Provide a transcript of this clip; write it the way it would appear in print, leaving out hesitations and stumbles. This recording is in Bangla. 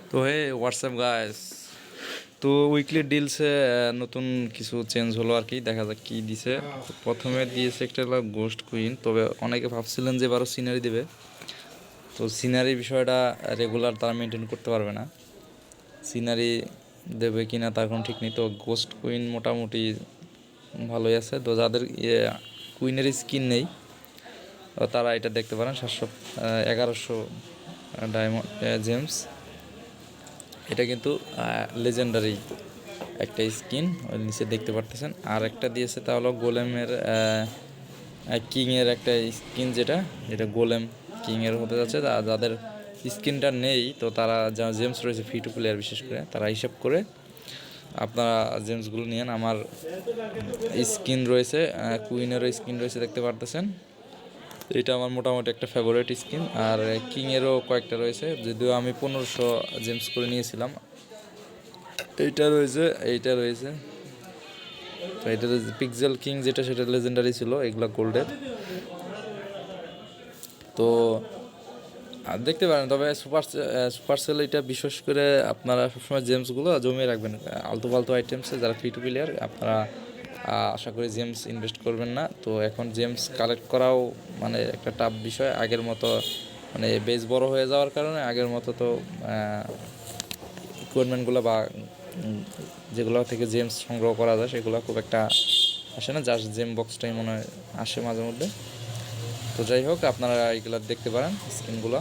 তো হে হোয়াটসঅ্যাপ গাইস, তো উইকলি ডিলসে নতুন কিছু চেঞ্জ হলো আর কি। দেখা যাক কি দিছে। তো প্রথমে দিয়েছে একটা হলো গোস্ট কুইন, তবে অনেকে ভাবছিলেন যে এবারও সিনারি দেবে। তো সিনারি বিষয়টা রেগুলার তারা মেনটেন করতে পারবে না, সিনারি দেবে কি না তার কোনো ঠিক নেই। তো গোস্ট কুইন মোটামুটি ভালোই আছে। তো যাদের কুইনের স্কিন নেই তারা এটা দেখতে পারেন। 1100 ডায়মন্ড জেমস। এটা কিন্তু লেজেন্ডারি একটা স্কিন ওই নিচে দেখতে পারতেছেন। আর একটা দিয়েছে তা হলো গোলেমের কিংয়ের একটা স্কিন, যেটা যেটা গোলেম কিংয়ের হতে যাচ্ছে। যাদের স্কিনটা নেই তো তারা যা জেমস রয়েছে ফ্রি টু প্লেয়ার, বিশেষ করে তারা হিসাব করে আপনারা জেমসগুলো নিয়েন। আমার স্কিন রয়েছে, কুইনেরও স্কিন রয়েছে দেখতে পারতেছেন। এটা আমার মোটামুটি একটা ফেভারিট স্কিন। আর কিংয়েরও কয়েকটা রয়েছে, যদিও আমি 1500 জেমস করে নিয়েছিলাম। এইটা রয়েছে, এইটা রয়েছে। তো এটা পিক্সেল কিং যেটা, সেটা লেজেন্ডারি ছিল, এগুলা গোল্ডের। তো দেখতে পারেন। তবে সুপারসেল এটা বিশেষ করে আপনারা সবসময় জেমসগুলো জমিয়ে রাখবেন। আলতু ফালতু আইটেমসে যারা ফ্রি টু প্লেয়ার, আপনারা আশা করি জেমস ইনভেস্ট করবেন না। তো এখন জেমস কালেক্ট করাও মানে একটা টাফ বিষয়। আগের মতো মানে বেস বড় হয়ে যাওয়ার কারণে আগের মতো তো ইকুইপমেন্টগুলো বা যেগুলো থেকে জেমস সংগ্রহ করা যায় সেগুলো খুব একটা আসে না। জাস্ট জেম বক্সটাই মনে হয় আসে মাঝে মধ্যে। তো যাই হোক, আপনারা এগুলো দেখতে পারেন স্কিনগুলো।